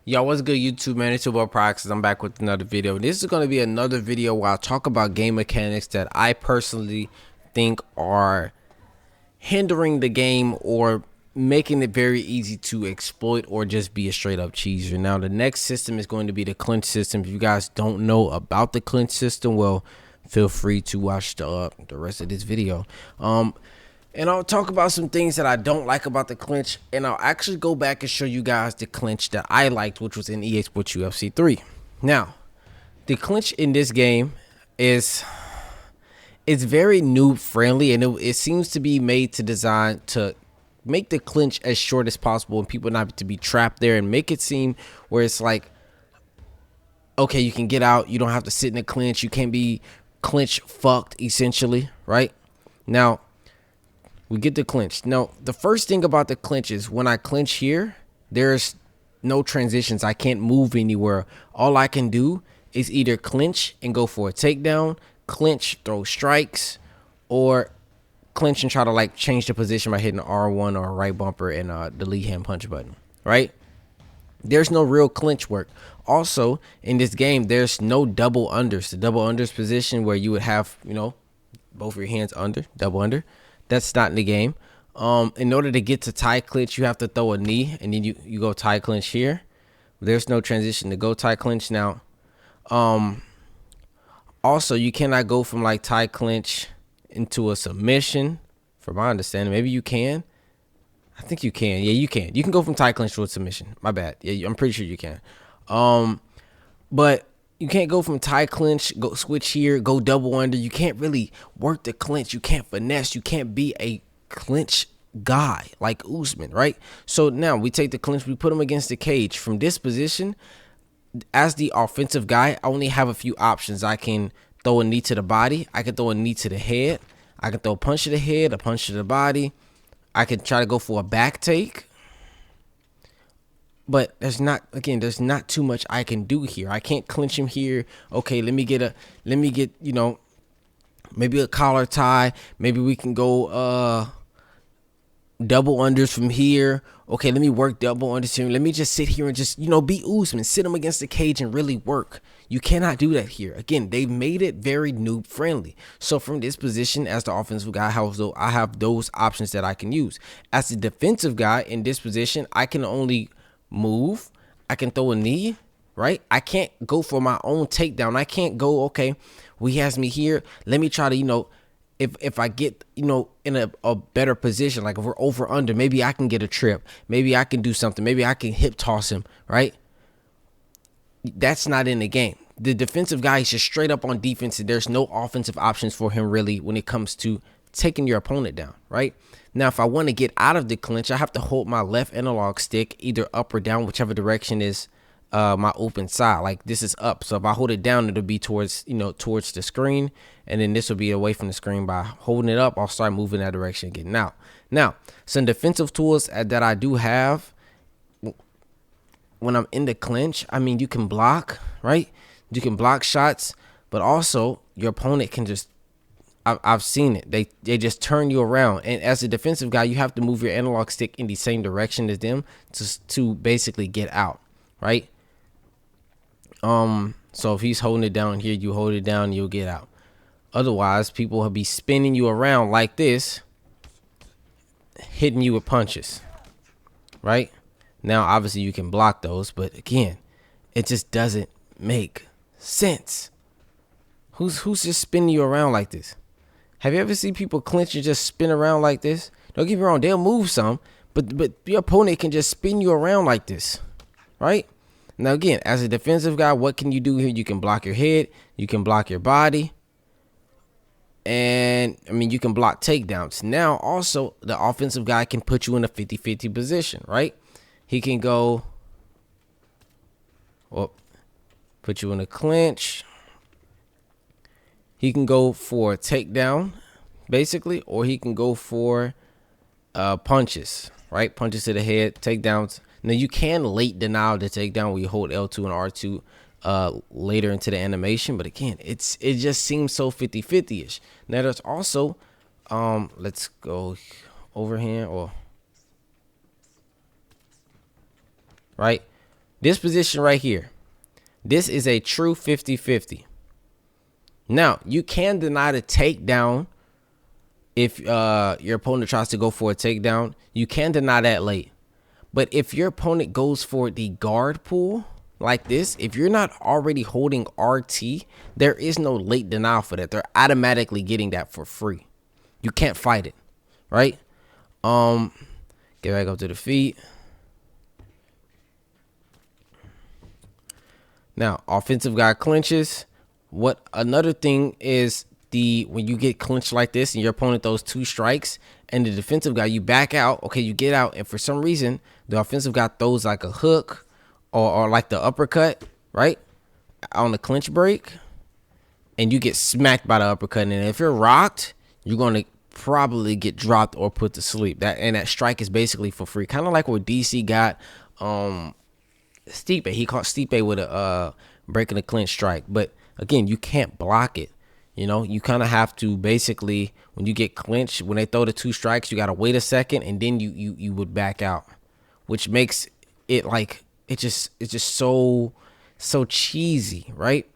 Yo, what's good, YouTube, man? It's your boy Pryoxis. I'm back with another video. This is going to be another video where I talk about game mechanics that I personally think are hindering the game or making it very easy to exploit or just be a straight up cheeser. Now, the next system is going to be the clinch system. If you guys don't know about the clinch system, well, feel free to watch the rest of this video. And I'll talk about some things that I don't like about the clinch, and I'll actually go back and show you guys the clinch that I liked, which was in EA Sports UFC 3. Now, the clinch in this game is it's very noob friendly, and it seems to be made to design to make the clinch as short as possible and people not to be trapped there, and make it seem where it's like, okay, you can get out, you don't have to sit in the clinch, you can't be clinch fucked essentially, right? Now, we get the clinch. Now, the first thing about the clinch is when I clinch here, there's no transitions. I can't move anywhere. All I can do is either clinch and go for a takedown, clinch, throw strikes, or clinch and try to like change the position by hitting R1 or a right bumper and the lead hand punch button, right? There's no real clinch work. Also, in this game, there's no double unders. The double unders position where you would have, you know, both of your hands under, double under. That's not in the game. In order to get to tie clinch, you have to throw a knee, and then you go tie clinch here. There's no transition to go tie clinch now. Also, you cannot go from like tie clinch into a submission, from my understanding. Maybe you can. I think you can. Yeah, you can. You can go from tie clinch to a submission. My bad. Yeah, I'm pretty sure you can. But you can't go from tie clinch, go switch here, go double under. You can't really work the clinch. You can't finesse. You can't be a clinch guy like Usman, right? So now we take the clinch, we put him against the cage. From this position, as the offensive guy, I only have a few options. I can throw a knee to the body. I can throw a knee to the head. I can throw a punch to the head, a punch to the body. I can try to go for a back take. But there's not too much I can do here. I can't clinch him here. Okay, let me get, you know, maybe a collar tie. Maybe we can go double unders from here. Okay, let me work double unders here. Let me just sit here and just, you know, be Usman. Sit him against the cage and really work. You cannot do that here. Again, they've made it very noob friendly. So from this position, as the offensive guy, I have those options that I can use. As the defensive guy in this position, I can only move. I can throw a knee, right? I can't go for my own takedown. I can't go, okay, he has me here. Let me try to, you know, if I get, you know, in a better position, like if we're over under, maybe I can get a trip. Maybe I can do something. Maybe I can hip toss him, right? That's not in the game. The defensive guy is just straight up on defense, and there's no offensive options for him really when it comes to taking your opponent down, right? Now, if I want to get out of the clinch, I have to hold my left analog stick either up or down, whichever direction is my open side. Like this is up, so if I hold it down, it'll be towards, you know, towards the screen, and then this will be away from the screen. By holding it up, I'll start moving that direction again. Now, some defensive tools that I do have when I'm in the clinch. I mean, you can block, right? You can block shots, but also your opponent can just, I've seen it. They just turn you around, and as a defensive guy, you have to move your analog stick in the same direction as them to basically get out, right? So if he's holding it down here, you hold it down, you'll get out. Otherwise, people will be spinning you around like this, hitting you with punches, right? Now, obviously, you can block those, but again, it just doesn't make sense. Who's just spinning you around like this? Have you ever seen people clinch and just spin around like this? Don't get me wrong, they'll move some, but your opponent can just spin you around like this, right? Now, again, as a defensive guy, what can you do here? You can block your head, you can block your body, and, I mean, you can block takedowns. Now, also, the offensive guy can put you in a 50-50 position, right? He can go, well, put you in a clinch. He can go for a takedown, basically, or he can go for punches, right? Punches to the head, takedowns. Now, you can late deny the takedown where you hold L2 and R2 later into the animation, but again, it just seems so 50-50-ish. Now, there's also, let's go overhand, or right? This position right here, this is a true 50-50. Now, you can deny the takedown if your opponent tries to go for a takedown. You can deny that late. But if your opponent goes for the guard pull like this, if you're not already holding RT, there is no late denial for that. They're automatically getting that for free. You can't fight it, right? Get back up to the feet. Now, offensive guy clinches. What another thing is, when you get clinched like this and your opponent throws 2 strikes and the defensive guy, you back out. Okay, you get out, and for some reason the offensive guy throws like a hook or like the uppercut, right, on the clinch break, and you get smacked by the uppercut. And if you're rocked, you're gonna probably get dropped or put to sleep. That strike is basically for free, kind of like what DC got Stipe. He caught Stipe with a breaking the clinch strike, but again, you can't block it. You know, you kind of have to basically, when you get clinched, when they throw the 2 strikes, you got to wait a second, and then you would back out, which makes it like, it's just so cheesy, right?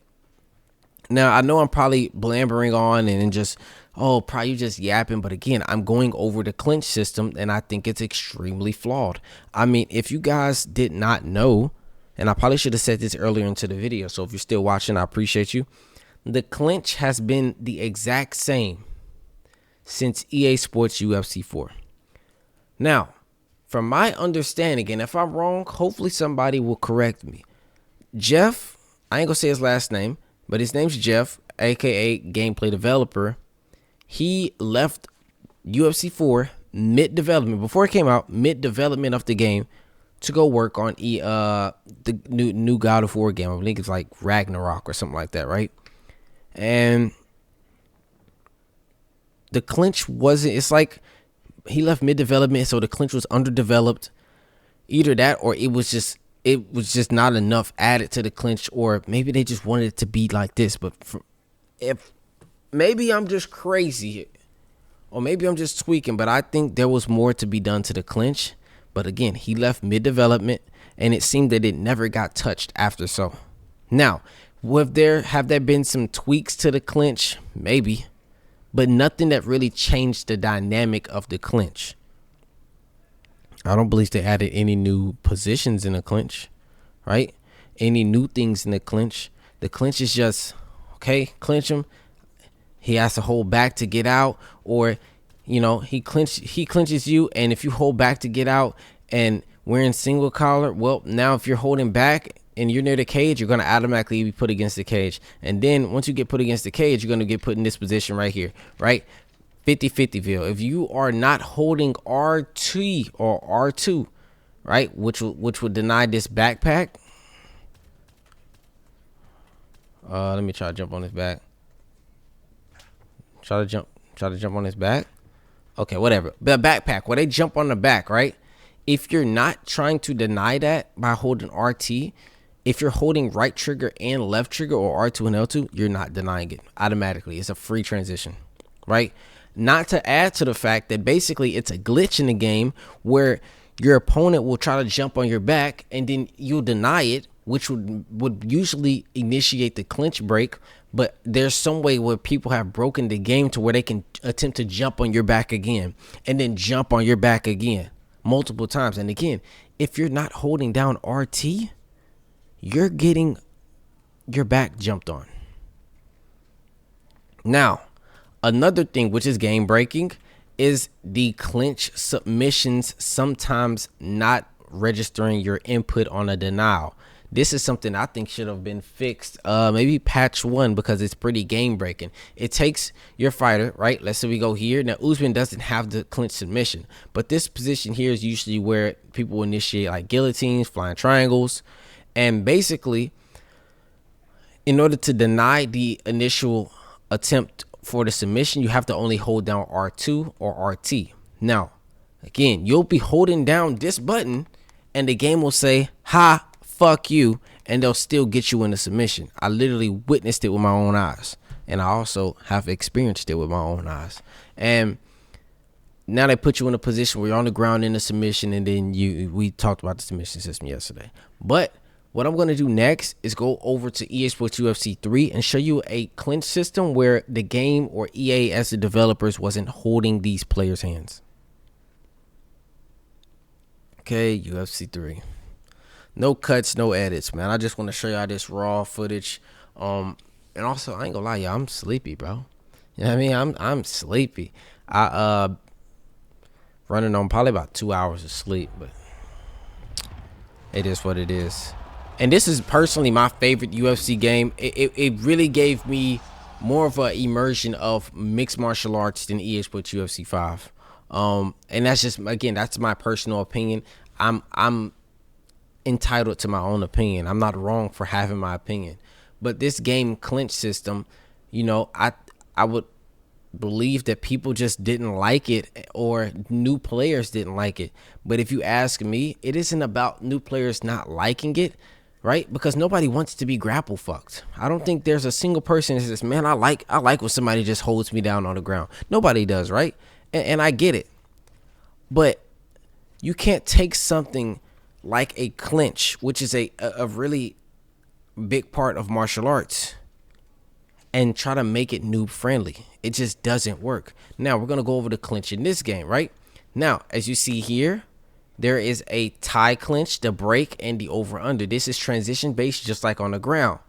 Now, I know I'm probably blabbering on and just, probably just yapping, but again, I'm going over the clinch system, and I think it's extremely flawed. I mean, if you guys did not know, and I probably should have said this earlier into the video, so if you're still watching, I appreciate you. The clinch has been the exact same since EA Sports UFC 4. Now, from my understanding, and if I'm wrong, hopefully somebody will correct me. Jeff, I ain't gonna say his last name, but his name's Jeff, aka Gameplay Developer. He left UFC 4 mid-development, before it came out, mid-development of the game, to go work on the new God of War game. I think it's like Ragnarok or something like that, right? And the clinch wasn't, it's like he left mid-development, so the clinch was underdeveloped. Either that, or it was just not enough added to the clinch, or maybe they just wanted it to be like this. But if maybe I'm just crazy, or maybe I'm just tweaking, but I think there was more to be done to the clinch. But again, he left mid-development, and it seemed that it never got touched after. So now, have there been some tweaks to the clinch? Maybe, but nothing that really changed the dynamic of the clinch. I don't believe they added any new positions in the clinch, right? Any new things in the clinch. The clinch is just, okay, clinch him. He has to hold back to get out, or, you know, he clinches you, and if you hold back to get out and we're in single collar, well, now if you're holding back and you're near the cage, you're going to automatically be put against the cage. And then once you get put against the cage, you're going to get put in this position right here, right? 50-50 feel. If you are not holding RT or R2, right, which would deny this backpack. Let me try to jump on his back. Try to jump on his back. Okay, whatever. The backpack, where they jump on the back, right? If you're not trying to deny that by holding RT, if you're holding right trigger and left trigger, or R2 and L2, you're not denying it automatically. It's a free transition, right? Not to add to the fact that basically it's a glitch in the game where your opponent will try to jump on your back and then you'll deny it, which would usually initiate the clinch break. But there's some way where people have broken the game to where they can attempt to jump on your back again and then jump on your back again multiple times. And again, if you're not holding down RT, you're getting your back jumped on. Now, another thing which is game breaking is the clinch submissions sometimes not registering your input on a denial. This is something I think should have been fixed, maybe patch 1, because it's pretty game breaking. It takes your fighter, right? Let's say we go here. Now, Usman doesn't have the clinch submission, but this position here is usually where people initiate like guillotines, flying triangles. And basically, in order to deny the initial attempt for the submission, you have to only hold down R2 or RT. Now, again, you'll be holding down this button and the game will say, ha, fuck you, and they'll still get you in the submission. I literally witnessed it with my own eyes, and I also have experienced it with my own eyes. And now they put you in a position where you're on the ground in the submission, and then we talked about the submission system yesterday. But What I'm going to do next is go over to EA Sports UFC 3 and show you a clinch system where the game or EA as the developers wasn't holding these players' hands. Okay, UFC 3. No cuts, no edits, man. I just want to show y'all this raw footage. And also, I ain't gonna lie, y'all, I'm sleepy, bro. You know what I mean? I'm sleepy. I running on probably about 2 hours of sleep, but it is what it is. And this is personally my favorite UFC game. It really gave me more of an immersion of mixed martial arts than EA Sports UFC 5. And that's just, again, that's my personal opinion. I'm entitled to my own opinion. I'm not wrong for having my opinion. But this game clinch system, you know, I would believe that people just didn't like it, or new players didn't like it. But if you ask me, it isn't about new players not liking it, right? Because nobody wants to be grapple fucked. I don't think there's a single person that says, man, I like when somebody just holds me down on the ground. Nobody does, right? And I get it. But you can't take something like a clinch, which is a really big part of martial arts, and try to make it noob friendly. It just doesn't work. Now we're gonna go over the clinch in this game, right? Now, as you see here, there is a tie clinch, the break, and the over under. This is transition based, just like on the ground.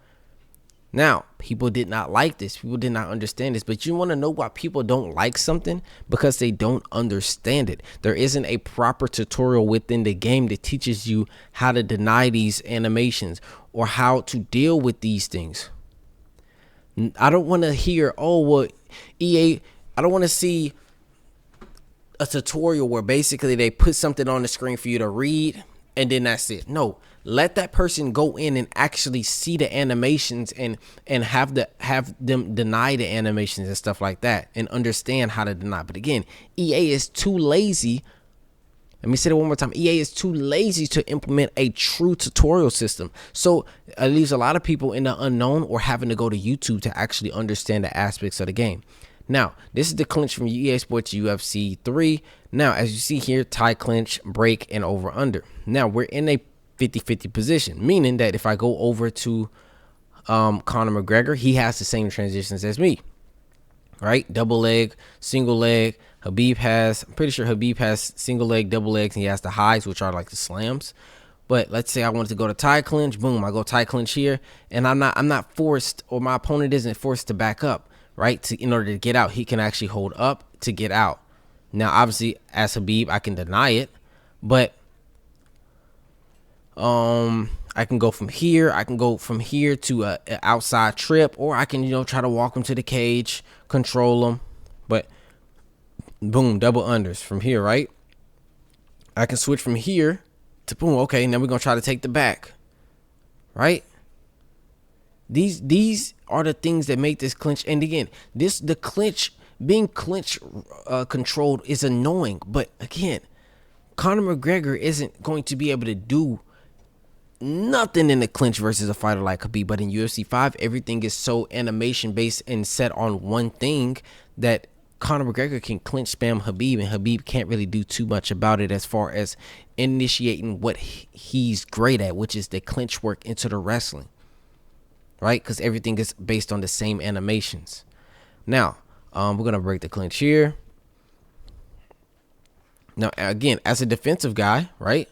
Now, people did not like this. People did not understand this. But you want to know why people don't like something? Because they don't understand it. There isn't a proper tutorial within the game that teaches you how to deny these animations or how to deal with these things. I don't want to hear, oh, well, EA, I don't want to see a tutorial where basically they put something on the screen for you to read and then that's it. No, let that person go in and actually see the animations and have them deny the animations and stuff like that and understand how to deny. But again, EA is too lazy. Let me say it one more time. EA is too lazy to implement a true tutorial system. So it leaves a lot of people in the unknown or having to go to YouTube to actually understand the aspects of the game. Now, this is the clinch from EA Sports UFC 3. Now, as you see here, tie clinch, break, and over under. Now, we're in a 50-50 position, meaning that if I go over to Conor McGregor, he has the same transitions as me, right? Double leg, single leg. I'm pretty sure Habib has single leg, double legs, and he has the highs, which are like the slams. But let's say I wanted to go to tie clinch, boom, I go tie clinch here, and I'm not forced, or my opponent isn't forced to back up, right? In order to get out, he can actually hold up to get out. Now, obviously, as Habib, I can deny it, but I can go from here. I can go from here to a outside trip, or I can, try to walk him to the cage, control him, but boom, double unders from here, right? I can switch from here to boom. Okay, now we're gonna try to take the back, right? These are the things that make this clinch. And again, the clinch, being clinch controlled is annoying. But again, Conor McGregor isn't going to be able to do nothing in the clinch versus a fighter like Khabib. But in UFC 5, everything is so animation based and set on one thing that Conor McGregor can clinch spam Khabib, and Khabib can't really do too much about it as far as initiating what he's great at, which is the clinch work into the wrestling, right? Because everything is based on the same animations. Now, we're going to break the clinch here. Now, again, as a defensive guy, right,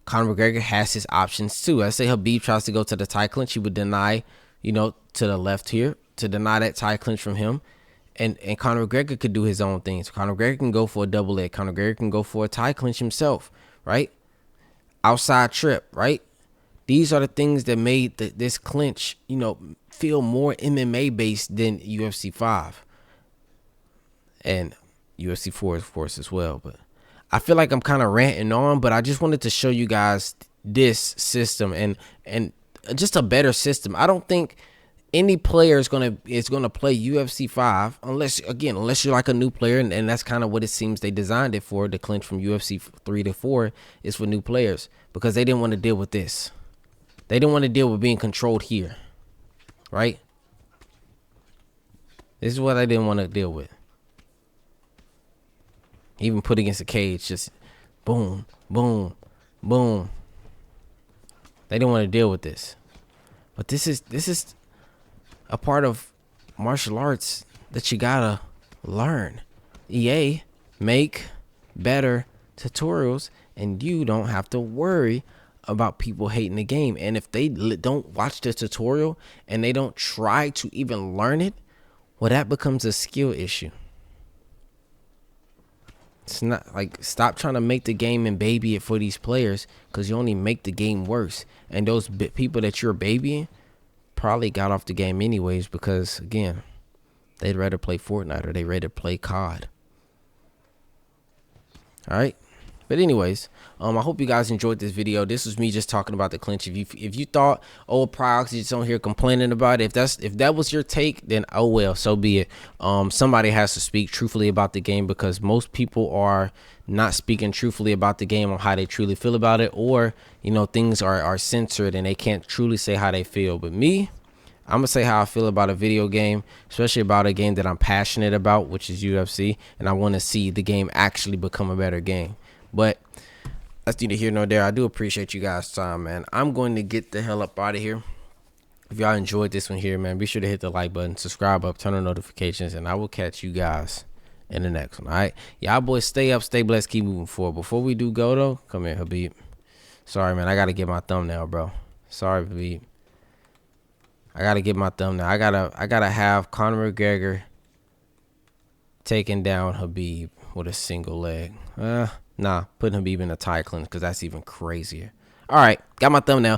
Conor McGregor has his options too. I say Khabib tries to go to the tie clinch, he would deny, to the left here, to deny that tie clinch from him. And Conor McGregor could do his own things. Conor McGregor can go for a double leg. Conor McGregor can go for a tie clinch himself, right? Outside trip, right? These are the things that made this clinch, feel more MMA based than UFC 5 and UFC 4, of course, as well. But I feel like I'm kind of ranting on, but I just wanted to show you guys this system and just a better system. I don't think any player is gonna play UFC 5 unless you're like a new player, and that's kind of what it seems they designed it for. The clinch from UFC 3 to 4 is for new players because they didn't want to deal with this. They didn't want to deal with being controlled here, right? This is what I didn't want to deal with. Even put against a cage, just boom, boom, boom. They didn't want to deal with this. But this is a part of martial arts that you gotta learn. EA make better tutorials, and you don't have to worry about people hating the game. And if they don't watch the tutorial and they don't try to even learn it, well, that becomes a skill issue. It's not like, stop trying to make the game and baby it for these players, because you only make the game worse. And those people that you're babying probably got off the game anyways, because again, they'd rather play Fortnite or they'd rather play COD. All right. But anyways, I hope you guys enjoyed this video. This was me just talking about the clinch. If you thought, oh, Pryoxis just on here complaining about it, if that was your take, then oh well, so be it. Somebody has to speak truthfully about the game, because most people are not speaking truthfully about the game on how they truly feel about it, or things are censored and they can't truly say how they feel. But me, I'm gonna say how I feel about a video game, especially about a game that I'm passionate about, which is UFC, and I want to see the game actually become a better game. But that's neither here nor there. I do appreciate you guys' time, man. I'm going to get the hell up out of here. If y'all enjoyed this one here, man, be sure to hit the like button, subscribe up, turn on notifications, and I will catch you guys in the next one. All right, y'all boys, stay up, stay blessed, keep moving forward. Before we do go though, come here, Habib. Sorry, man, I gotta get my thumbnail, bro. Sorry, Habib. I gotta get my thumbnail. I gotta have Conor McGregor taking down Habib with a single leg. Nah, putting Habib in a tie clinch, because that's even crazier. All right, got my thumbnail.